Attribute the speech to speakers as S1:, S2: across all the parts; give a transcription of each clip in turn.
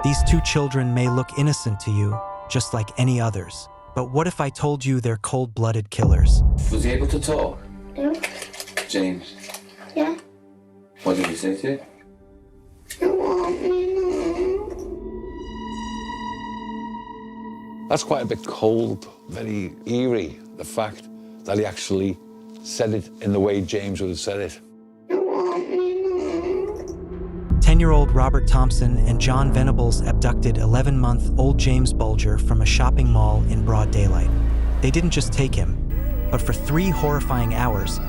S1: These two children may look innocent to you, just like any others. But what if I told you they're cold-blooded killers?
S2: Was he able to talk?
S3: Yeah.
S2: James?
S3: Yeah.
S2: What did he say to you?
S3: I want me now.
S4: That's quite a bit cold, very eerie, the fact that he actually said it in the way James would have said it.
S3: I want me now.
S1: 10-year-old Robert Thompson and Jon Venables abducted 11-month-old James Bulger from a shopping mall in broad daylight. They didn't just take him, but for 3 horrifying hours,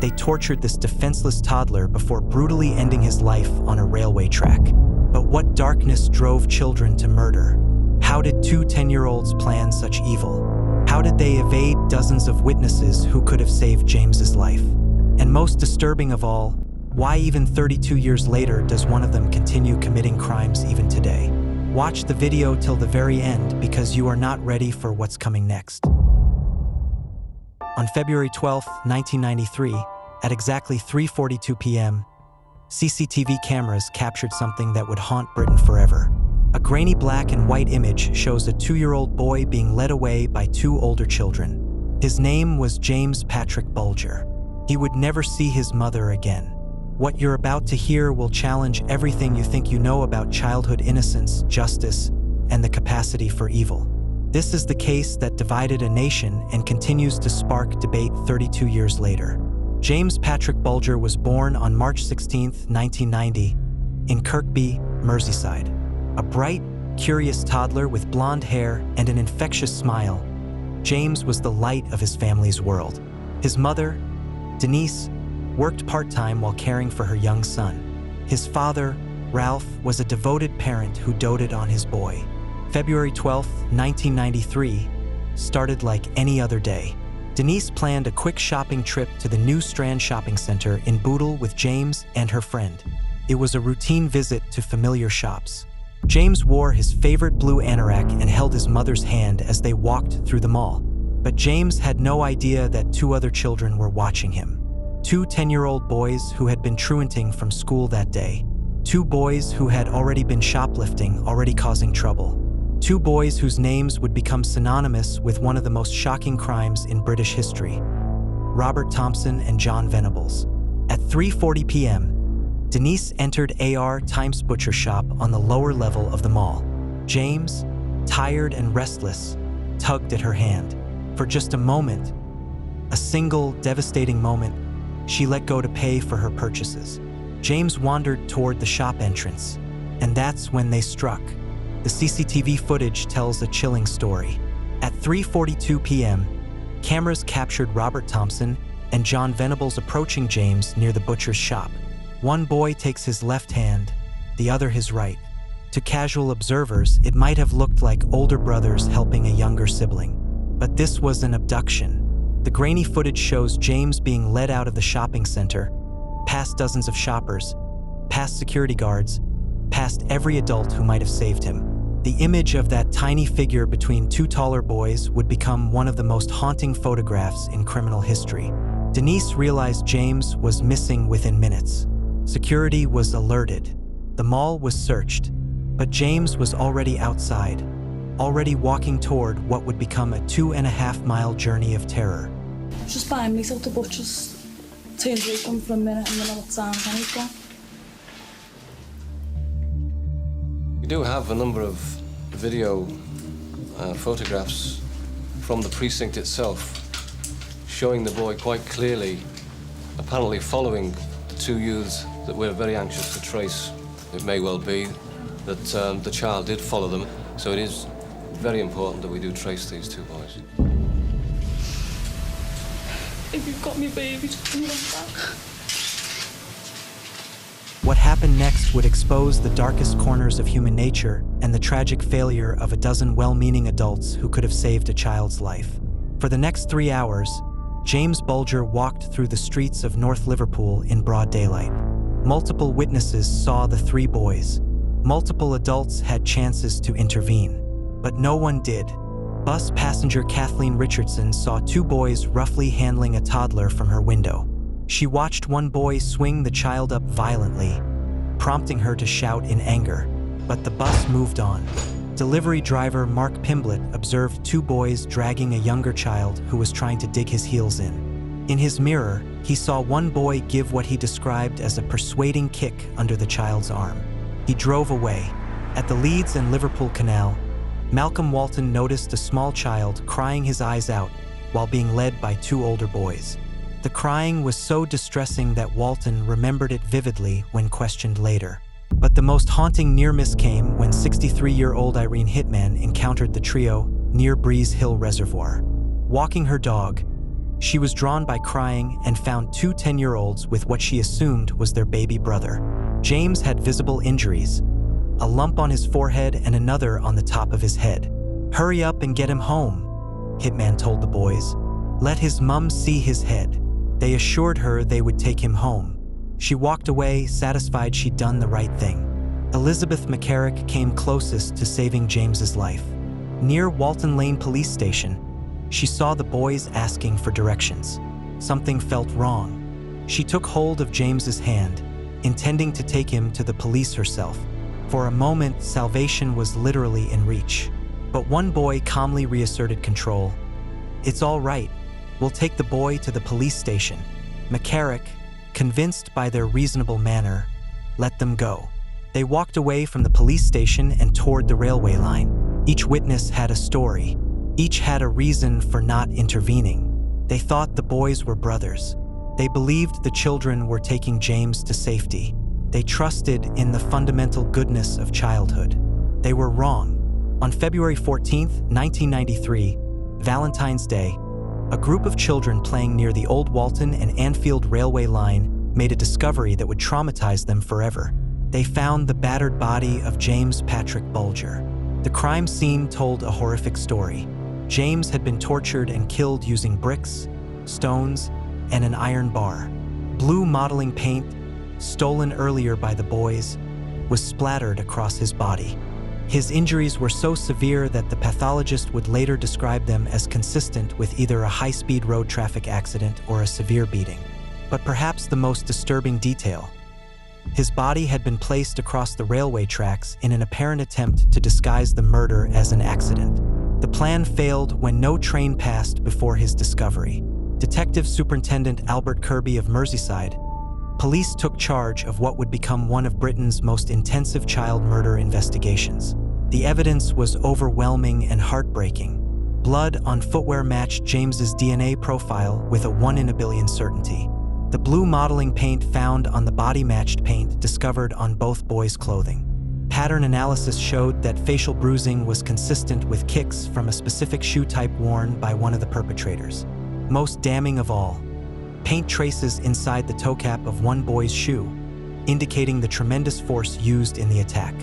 S1: they tortured this defenseless toddler before brutally ending his life on a railway track. But what darkness drove children to murder? How did 2 10-year-olds plan such evil? How did they evade dozens of witnesses who could have saved James's life? And most disturbing of all, why even 32 years later does one of them continue committing crimes even today? Watch the video till the very end because you are not ready for what's coming next. On February 12, 1993, at exactly 3:42 p.m., CCTV cameras captured something that would haunt Britain forever. A grainy black and white image shows a 2-year-old boy being led away by 2 older children. His name was James Patrick Bulger. He would never see his mother again. What you're about to hear will challenge everything you think you know about childhood innocence, justice, and the capacity for evil. This is the case that divided a nation and continues to spark debate 32 years later. James Patrick Bulger was born on March 16, 1990, in Kirkby, Merseyside. A bright, curious toddler with blonde hair and an infectious smile, James was the light of his family's world. His mother, Denise, worked part-time while caring for her young son. His father, Ralph, was a devoted parent who doted on his boy. February 12, 1993, started like any other day. Denise planned a quick shopping trip to the New Strand shopping center in Bootle with James and her friend. It was a routine visit to familiar shops. James wore his favorite blue anorak and held his mother's hand as they walked through the mall. But James had no idea that 2 other children were watching him. 2 10-year-old boys who had been truanting from school that day. 2 boys who had already been shoplifting, already causing trouble. 2 boys whose names would become synonymous with one of the most shocking crimes in British history: Robert Thompson and Jon Venables. At 3:40 p.m., Denise entered AR Times Butcher Shop on the lower level of the mall. James, tired and restless, tugged at her hand. For just a moment, a single devastating moment, she let go to pay for her purchases. James wandered toward the shop entrance, and that's when they struck. The CCTV footage tells a chilling story. At 3:42 p.m., cameras captured Robert Thompson and Jon Venables approaching James near the butcher's shop. One boy takes his left hand, the other his right. To casual observers, it might have looked like older brothers helping a younger sibling. But this was an abduction. The grainy footage shows James being led out of the shopping center, past dozens of shoppers, past security guards, past every adult who might have saved him. The image of that tiny figure between 2 taller boys would become one of the most haunting photographs in criminal history. Denise realized James was missing within minutes. Security was alerted. The mall was searched, but James was already outside, already walking toward what would become a 2.5-mile journey of terror.
S5: I was just buying meat out the butcher's. Turned away from for a minute and then I looked down and he's gone.
S6: We do have a number of video photographs from the precinct itself showing the boy quite clearly, apparently following the 2 youths that we're very anxious to trace. It may well be that the child did follow them, so it is very important that we do trace these 2 boys.
S5: If you've got me baby, just bring them back.
S1: What happened next would expose the darkest corners of human nature and the tragic failure of a dozen well-meaning adults who could have saved a child's life. For the next 3 hours, James Bulger walked through the streets of North Liverpool in broad daylight. Multiple witnesses saw the 3 boys. Multiple adults had chances to intervene, but no one did. Bus passenger Kathleen Richardson saw 2 boys roughly handling a toddler from her window. She watched one boy swing the child up violently, prompting her to shout in anger. But the bus moved on. Delivery driver Mark Pimblett observed two boys dragging a younger child who was trying to dig his heels in. In his mirror, he saw one boy give what he described as a persuading kick under the child's arm. He drove away. At the Leeds and Liverpool Canal, Malcolm Walton noticed a small child crying his eyes out while being led by two older boys. The crying was so distressing that Walton remembered it vividly when questioned later. But the most haunting near-miss came when 63-year-old Irene Hitman encountered the trio near Breeze Hill Reservoir. Walking her dog, she was drawn by crying and found two 10-year-olds with what she assumed was their baby brother. James had visible injuries, a lump on his forehead and another on the top of his head. "Hurry up and get him home," Hitman told the boys. "Let his mum see his head." They assured her they would take him home. She walked away, satisfied she'd done the right thing. Elizabeth McCarrick came closest to saving James's life. Near Walton Lane Police Station, she saw the boys asking for directions. Something felt wrong. She took hold of James's hand, intending to take him to the police herself. For a moment, salvation was literally in reach. But one boy calmly reasserted control. "It's all right. We'll take the boy to the police station." McCarrick, convinced by their reasonable manner, let them go. They walked away from the police station and toward the railway line. Each witness had a story. Each had a reason for not intervening. They thought the boys were brothers. They believed the children were taking James to safety. They trusted in the fundamental goodness of childhood. They were wrong. On February 14, 1993, Valentine's Day, a group of children playing near the old Walton and Anfield railway line made a discovery that would traumatize them forever. They found the battered body of James Patrick Bulger. The crime scene told a horrific story. James had been tortured and killed using bricks, stones, and an iron bar. Blue modeling paint, stolen earlier by the boys, was splattered across his body. His injuries were so severe that the pathologist would later describe them as consistent with either a high-speed road traffic accident or a severe beating. But perhaps the most disturbing detail: his body had been placed across the railway tracks in an apparent attempt to disguise the murder as an accident. The plan failed when no train passed before his discovery. Detective Superintendent Albert Kirby of Merseyside, police took charge of what would become one of Britain's most intensive child murder investigations. The evidence was overwhelming and heartbreaking. Blood on footwear matched James's DNA profile with a 1 in a billion certainty. The blue modeling paint found on the body matched paint discovered on both boys' clothing. Pattern analysis showed that facial bruising was consistent with kicks from a specific shoe type worn by one of the perpetrators. Most damning of all, paint traces inside the toe cap of one boy's shoe, indicating the tremendous force used in the attack.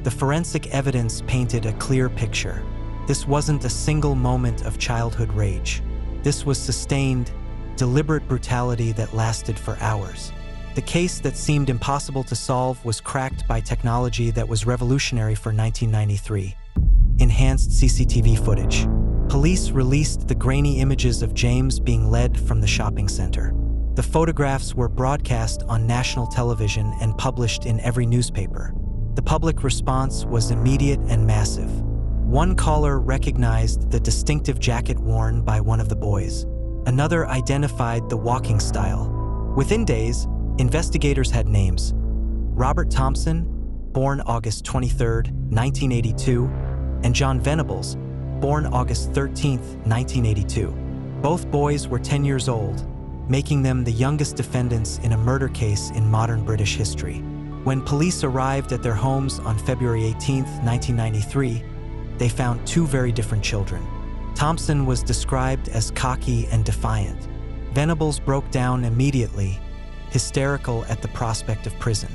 S1: The forensic evidence painted a clear picture. This wasn't a single moment of childhood rage. This was sustained, deliberate brutality that lasted for hours. The case that seemed impossible to solve was cracked by technology that was revolutionary for 1993: enhanced CCTV footage. Police released the grainy images of James being led from the shopping center. The photographs were broadcast on national television and published in every newspaper. The public response was immediate and massive. One caller recognized the distinctive jacket worn by one of the boys. Another identified the walking style. Within days, investigators had names: Robert Thompson, born August 23, 1982, and Jon Venables, born August 13, 1982. Both boys were 10 years old, making them the youngest defendants in a murder case in modern British history. When police arrived at their homes on February 18, 1993, they found two very different children. Thompson was described as cocky and defiant. Venables broke down immediately, hysterical at the prospect of prison.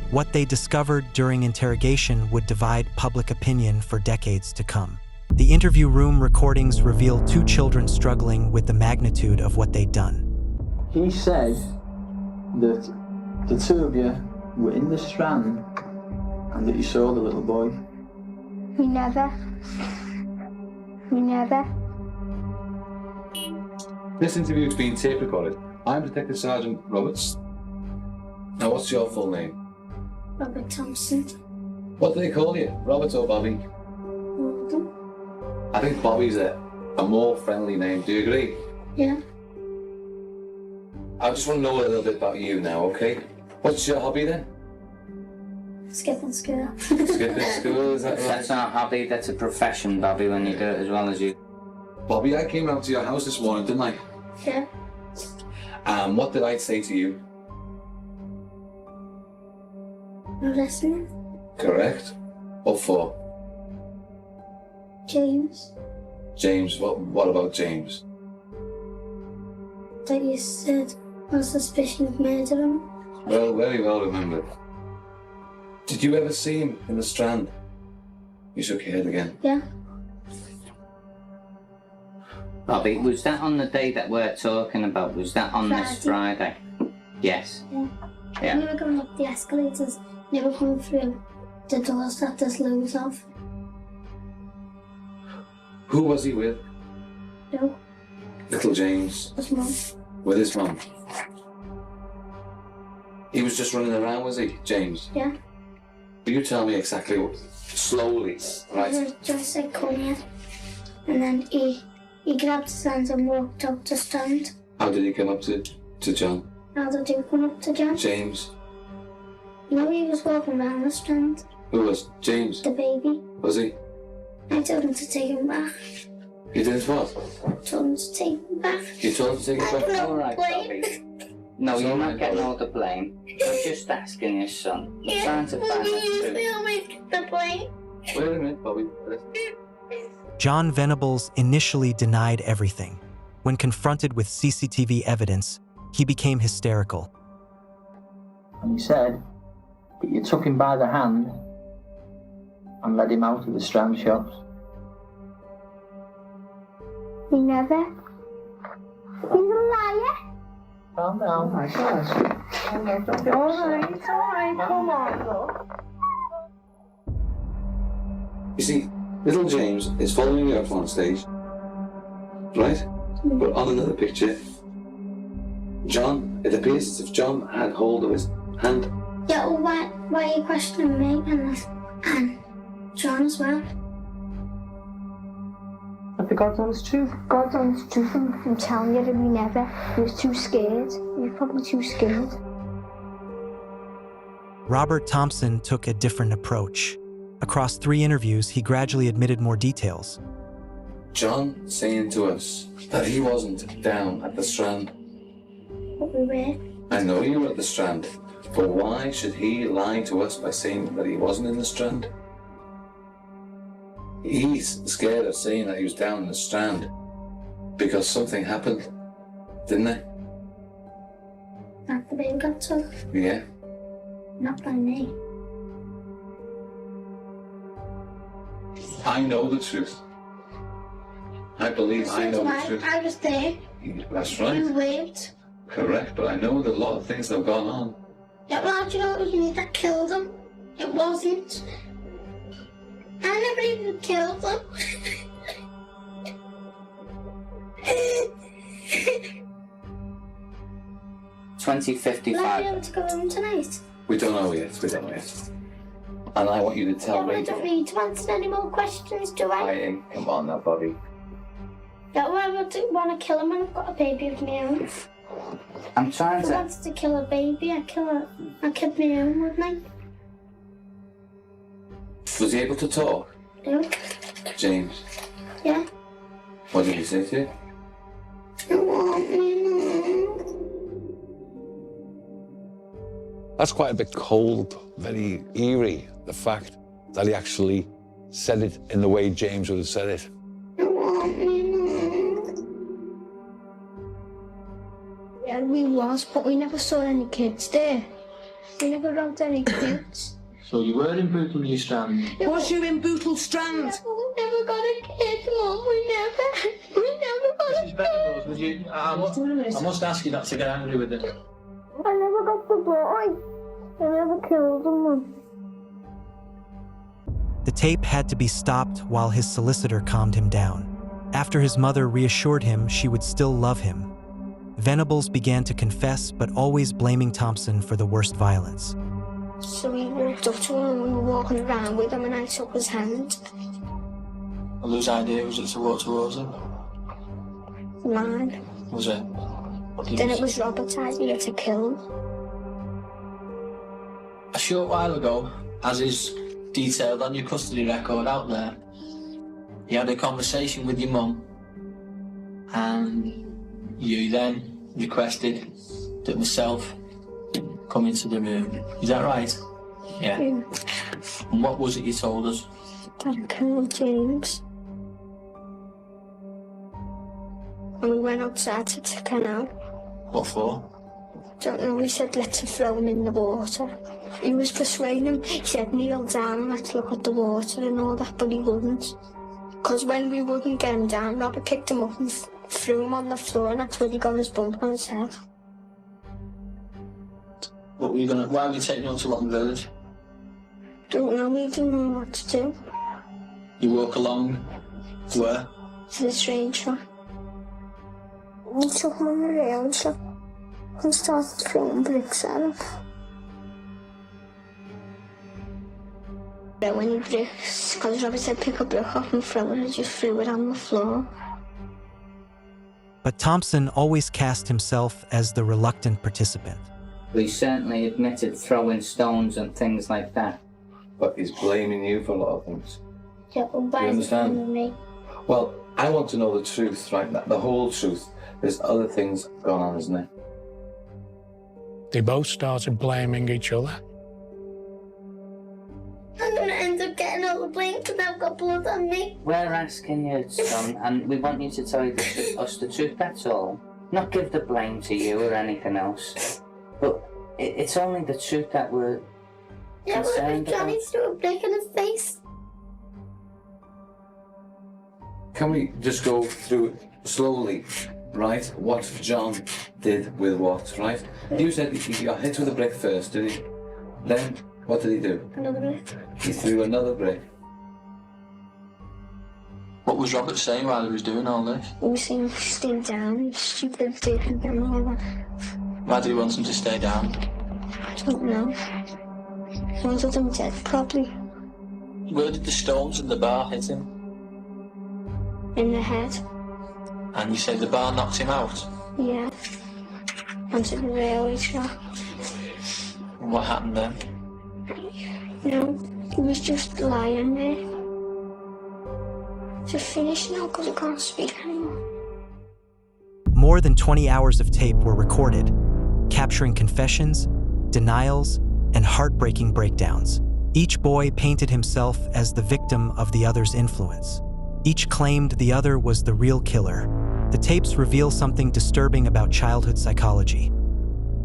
S1: What they discovered during interrogation would divide public opinion for decades to come. The interview room recordings revealed two children struggling with the magnitude of what they'd done.
S7: He said that the two of you were in the Strand and that you saw the little boy.
S3: We never.
S2: This interview is being tape recorded. I'm Detective Sergeant Roberts. Now, what's your full name?
S3: Robert Thompson.
S2: What do they call you? Robert or Bobby?
S3: Walton.
S2: I think Bobby's a more friendly name. Do you agree?
S3: Yeah.
S2: I just want to know a little bit about you now, okay? What's your hobby then?
S3: Skipping school.
S2: Skipping school, is that right?
S8: That's not a hobby, that's a profession, Bobby, when you do it as well as you.
S2: Bobby, I came out to your house this morning, didn't I?
S3: Yeah.
S2: What did I say to you?
S3: No listening.
S2: Correct. What for?
S3: James.
S2: James, what about James?
S3: That you said on suspicion of murdering.
S2: Well, very well remembered. Did you ever see him in the Strand? You shook your head again.
S3: Yeah.
S8: Bobby, was that on the day that we're talking about? Was that on this Friday? Yes.
S3: Yeah.
S8: Yeah.
S3: We were going up the escalators. They were coming through the doors that there's loads of.
S2: Who was he with?
S3: No.
S2: Little James.
S3: His mum.
S2: With his mum. He was just running around, was he, James?
S3: Yeah.
S2: Will you tell me exactly what? Slowly, right?
S3: He just said come here. And then he grabbed his hands and walked up the stand.
S2: How did he come up to John?
S3: How did he come up to John?
S2: James.
S3: No, he was walking around the strand.
S2: Who was? James?
S3: The baby.
S2: Was he?
S3: I told him to take him back.
S2: You did what?
S3: Told him to take him back.
S2: You told him to take it back?
S8: All right, Bobby. No, you're not getting all the blame. I'm just asking your son. I'm trying to find the truth.
S3: The blame.
S2: Wait a minute, Bobby.
S1: Jon Venables initially denied everything. When confronted with CCTV evidence, he became hysterical.
S7: And he said that you took him by the hand and led him out of the Strand shops.
S3: We never. He's a liar.
S7: Calm down, my gosh.
S3: Alright, come on, look.
S2: You see, little James is following you up on stage, right? But on another picture, John, it appears as if John had hold of his hand.
S3: Yeah, well, why are you questioning me and John as well?
S7: That's the God's honest truth.
S3: God's honest truth, I'm telling you that we never. He was too scared. He was probably too scared.
S1: Robert Thompson took a different approach. Across 3 interviews, he gradually admitted more details.
S2: John saying to us that he wasn't down at the Strand.
S3: But we were.
S2: I know you were at the Strand, but why should he lie to us by saying that he wasn't in the Strand? He's scared of saying that he was down in the Strand because something happened, didn't it?
S3: Not the baby got took.
S2: Yeah.
S3: Not by me.
S2: I know the truth. I believe I know the truth.
S3: I was there.
S2: That's
S3: You
S2: right.
S3: waved.
S2: Correct, but I know that a lot of things that have gone on.
S3: Yeah, well, do you know it was me that killed him? It wasn't. I never even killed him.
S8: 2055.
S3: Will I be able to go home tonight?
S2: We don't know yet. We don't know yet. And I want you to tell
S3: I
S2: Rachel.
S3: don't need to answer any more questions, do I?
S2: Come on now, Bobby.
S3: Yeah, well, I want to kill him and I've got a baby of my own.
S8: I'm trying
S3: If I
S8: to.
S3: wanted to kill a baby, I'd kill my own, wouldn't I?
S2: Was he able to talk?
S3: No.
S2: James,
S3: Yeah.
S2: what did he say to you?
S3: I want me, Mum.
S4: That's quite a bit cold, very eerie, the fact that he actually said it in the way James would have said it.
S3: I want me, Mum. Yeah, we was, but we never saw any kids there. We never rode any kids.
S7: So you were in Bootle New Strand?
S9: Was you in Bootle Strand?
S3: Yeah, we never got a kid, Mum. We never got a
S7: Mrs.
S3: kid.
S7: Venables, would you... I must ask you not to get angry with it.
S3: I never got the boy. I never killed him, Mum.
S1: The tape had to be stopped while his solicitor calmed him down. After his mother reassured him she would still love him, Venables began to confess, but always blaming Thompson for the worst violence.
S3: So we walked up to him and we were walking around with him and I took his hand.
S7: And whose idea was it to walk towards him?
S3: Mine.
S7: Was it?
S3: Then it was Robert's idea to kill him.
S7: A short while ago, as is detailed on your custody record out there, you had a conversation with your mum and you then requested that myself come into the room. Is that right? Yeah. And what was it you told us?
S3: That I killed James. And we went outside to take him out.
S7: What for?
S3: Don't know, he said let's throw him in the water. He was persuading him, he said kneel down and let's look at the water and all that, but he wouldn't. Because when we wouldn't get him down, Robert picked him up and threw him on the floor and that's where he got his bump on his head.
S7: What were you gonna, why were you taking him to Walton Village?
S3: Don't know, we didn't know what to do.
S7: You walk along, where?
S3: To the train track. We took him on the rail truck and started throwing bricks at him. Throwing bricks, because Robert said pick a brick up and throw it, and just threw it on the floor.
S1: But Thompson always cast himself as the reluctant participant.
S8: We certainly admitted throwing stones and things like that.
S2: But he's blaming you for a lot of things.
S3: Yeah, but why
S2: You
S3: is he
S2: understand?
S3: blaming me?
S2: Well, I want to know the truth, right? The whole truth. There's other things going on, isn't there?
S10: They both started blaming each other.
S3: I'm gonna end up getting all the blame because I've got blood on me.
S8: We're asking you, son, and we want you to tell us the truth, that's all. Not give the blame to you or anything else. But it's only the truth that we're concerned about.
S3: Johnny threw a brick in his face.
S2: Can we just go through slowly, right, what John did with what, right? You said he got hit with a brick first, did he? Then, what did he do?
S3: Another brick.
S2: He threw another brick.
S7: What was Robert saying while he was doing all this?
S3: He was saying stay down, you stupid dick and all that.
S7: Why did he want him to stay down?
S3: I don't know. He wanted him dead, probably.
S7: Where did the stones in the bar hit him?
S3: In the head.
S7: And you said the bar knocked him out?
S3: Yeah. Onto the railway track.
S7: And what happened then?
S3: No, he was just lying there. Just finished now because I can't speak anymore.
S1: More than 20 hours of tape were recorded, capturing confessions, denials, and heartbreaking breakdowns. Each boy painted himself as the victim of the other's influence. Each claimed the other was the real killer. The tapes reveal something disturbing about childhood psychology.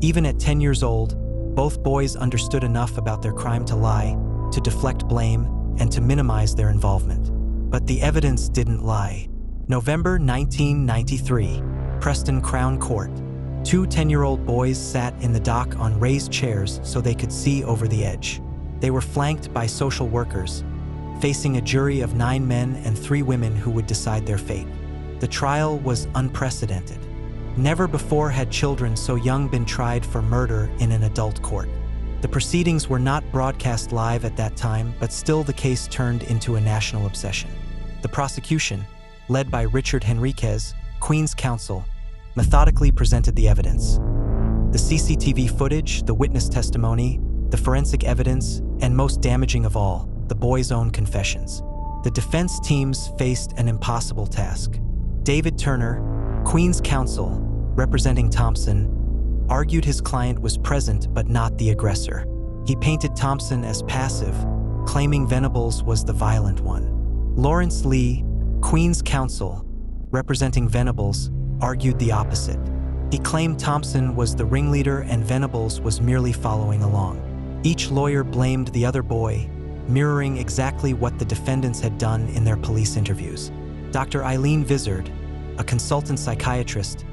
S1: Even at 10 years old, both boys understood enough about their crime to lie, to deflect blame, and to minimize their involvement. But the evidence didn't lie. November 1993, Preston Crown Court. Two 10-year-old boys sat in the dock on raised chairs so they could see over the edge. They were flanked by social workers, facing a jury of 9 men and 3 women who would decide their fate. The trial was unprecedented. Never before had children so young been tried for murder in an adult court. The proceedings were not broadcast live at that time, but still the case turned into a national obsession. The prosecution, led by Richard Henriquez, Queen's counsel, methodically presented the evidence. The CCTV footage, the witness testimony, the forensic evidence, and most damaging of all, the boys' own confessions. The defense teams faced an impossible task. David Turner, Queen's counsel, representing Thompson, argued his client was present but not the aggressor. He painted Thompson as passive, claiming Venables was the violent one. Lawrence Lee, Queen's counsel, representing Venables, argued the opposite. He claimed Thompson was the ringleader and Venables was merely following along. Each lawyer blamed the other boy, mirroring exactly what the defendants had done in their police interviews. Dr. Eileen Vizard, a consultant psychiatrist,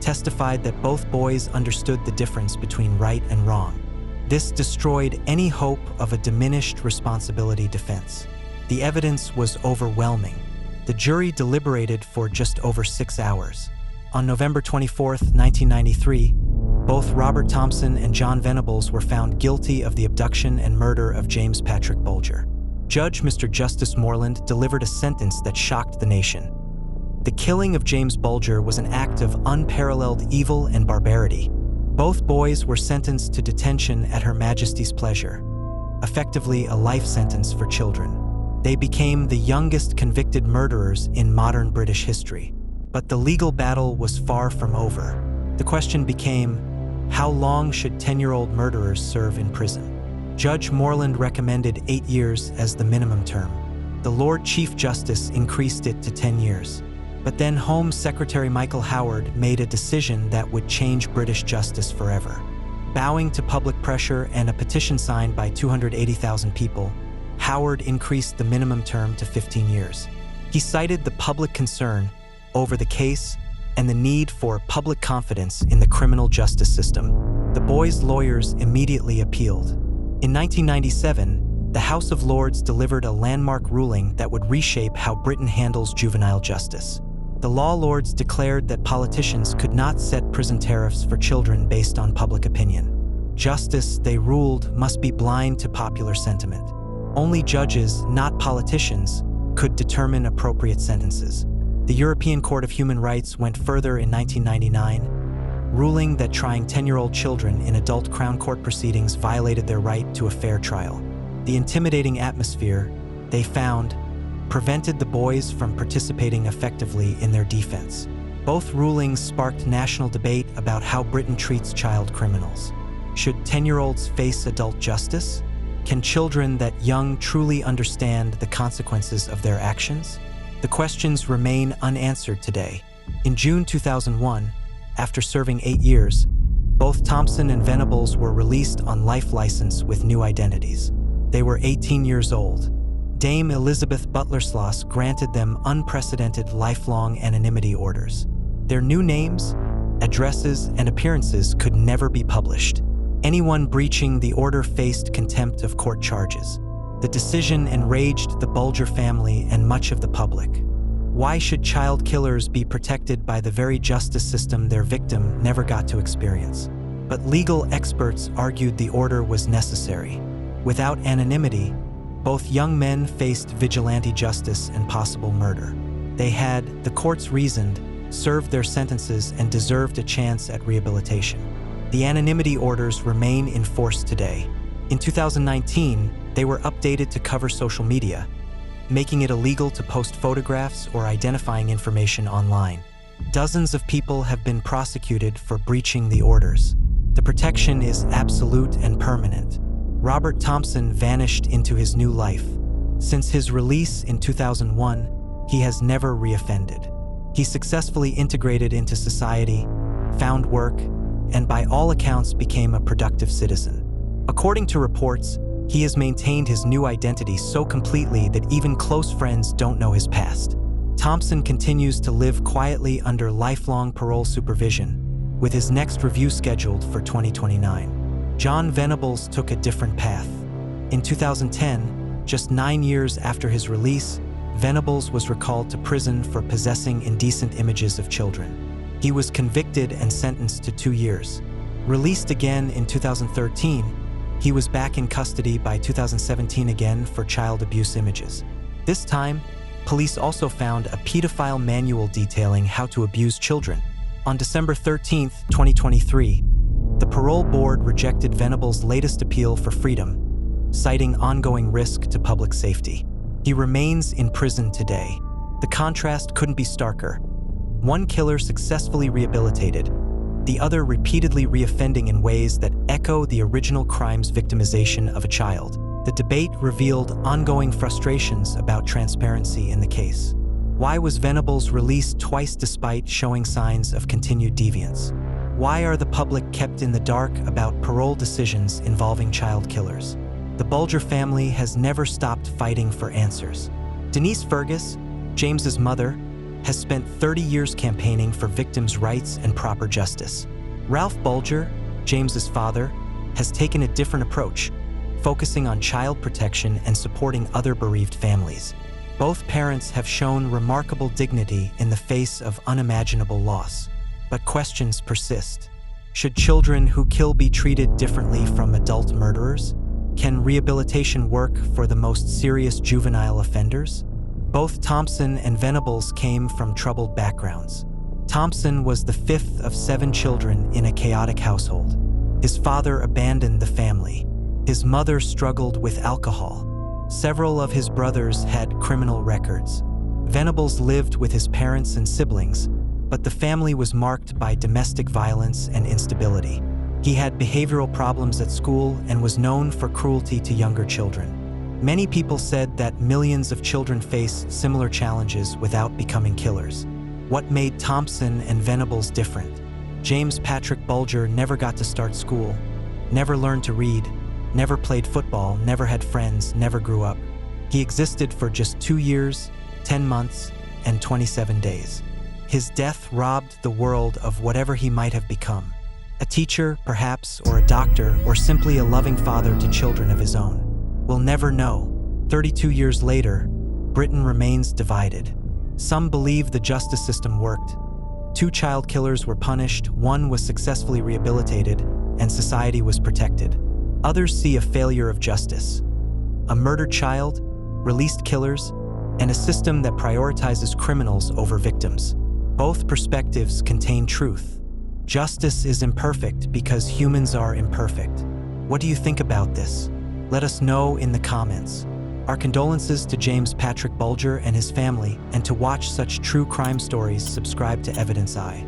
S1: testified that both boys understood the difference between right and wrong. This destroyed any hope of a diminished responsibility defense. The evidence was overwhelming. The jury deliberated for just over 6 hours. On November 24, 1993, both Robert Thompson and Jon Venables were found guilty of the abduction and murder of James Patrick Bulger. Judge Mr. Justice Moreland delivered a sentence that shocked the nation. The killing of James Bulger was an act of unparalleled evil and barbarity. Both boys were sentenced to detention at Her Majesty's pleasure, effectively a life sentence for children. They became the youngest convicted murderers in modern British history. But the legal battle was far from over. The question became, how long should 10-year-old murderers serve in prison? Judge Moreland recommended 8 years as the minimum term. The Lord Chief Justice increased it to 10 years. But then Home Secretary Michael Howard made a decision that would change British justice forever. Bowing to public pressure and a petition signed by 280,000 people, Howard increased the minimum term to 15 years. He cited the public concern over the case and the need for public confidence in the criminal justice system. The boys' lawyers immediately appealed. In 1997, the House of Lords delivered a landmark ruling that would reshape how Britain handles juvenile justice. The law lords declared that politicians could not set prison tariffs for children based on public opinion. Justice, they ruled, must be blind to popular sentiment. Only judges, not politicians, could determine appropriate sentences. The European Court of Human Rights went further in 1999, ruling that trying 10-year-old children in adult Crown Court proceedings violated their right to a fair trial. The intimidating atmosphere, they found, prevented the boys from participating effectively in their defense. Both rulings sparked national debate about how Britain treats child criminals. Should 10-year-olds face adult justice? Can children that young truly understand the consequences of their actions? The questions remain unanswered today. In June 2001, after serving 8 years, both Thompson and Venables were released on life license with new identities. They were 18 years old. Dame Elizabeth Butler-Sloss granted them unprecedented lifelong anonymity orders. Their new names, addresses, and appearances could never be published. Anyone breaching the order faced contempt of court charges. The decision enraged the Bulger family and much of the public. Why should child killers be protected by the very justice system their victim never got to experience? But legal experts argued the order was necessary. Without anonymity, both young men faced vigilante justice and possible murder. They had, the courts reasoned, served their sentences and deserved a chance at rehabilitation. The anonymity orders remain in force today. In 2019, they were updated to cover social media, making it illegal to post photographs or identifying information online. Dozens of people have been prosecuted for breaching the orders. The protection is absolute and permanent. Robert Thompson vanished into his new life. Since his release in 2001, he has never reoffended. He successfully integrated into society, found work, and by all accounts became a productive citizen. According to reports, he has maintained his new identity so completely that even close friends don't know his past. Thompson continues to live quietly under lifelong parole supervision, with his next review scheduled for 2029. Jon Venables took a different path. In 2010, just 9 years after his release, Venables was recalled to prison for possessing indecent images of children. He was convicted and sentenced to 2 years. Released again in 2013, he was back in custody by 2017 again for child abuse images. This time, police also found a pedophile manual detailing how to abuse children. On December 13, 2023, the parole board rejected Venables' latest appeal for freedom, citing ongoing risk to public safety. He remains in prison today. The contrast couldn't be starker. One killer successfully rehabilitated, the other repeatedly reoffending in ways that echo the original crime's victimization of a child. The debate revealed ongoing frustrations about transparency in the case. Why was Venables released twice despite showing signs of continued deviance? Why are the public kept in the dark about parole decisions involving child killers? The Bulger family has never stopped fighting for answers. Denise Fergus, James's mother, has spent 30 years campaigning for victims' rights and proper justice. Ralph Bulger, James's father, has taken a different approach, focusing on child protection and supporting other bereaved families. Both parents have shown remarkable dignity in the face of unimaginable loss. But questions persist. Should children who kill be treated differently from adult murderers? Can rehabilitation work for the most serious juvenile offenders? Both Thompson and Venables came from troubled backgrounds. Thompson was the fifth of 7 children in a chaotic household. His father abandoned the family. His mother struggled with alcohol. Several of his brothers had criminal records. Venables lived with his parents and siblings, but the family was marked by domestic violence and instability. He had behavioral problems at school and was known for cruelty to younger children. Many people said that millions of children face similar challenges without becoming killers. What made Thompson and Venables different? James Patrick Bulger never got to start school, never learned to read, never played football, never had friends, never grew up. He existed for just 2 years, 10 months, and 27 days. His death robbed the world of whatever he might have become. A teacher, perhaps, or a doctor, or simply a loving father to children of his own. We'll never know. 32 years later, Britain remains divided. Some believe the justice system worked. 2 child killers were punished, 1 was successfully rehabilitated, and society was protected. Others see a failure of justice. A murdered child, released killers, and a system that prioritizes criminals over victims. Both perspectives contain truth. Justice is imperfect because humans are imperfect. What do you think about this? Let us know in the comments. Our condolences to James Patrick Bulger and his family, and to watch such true crime stories, subscribe to Evidence Eye.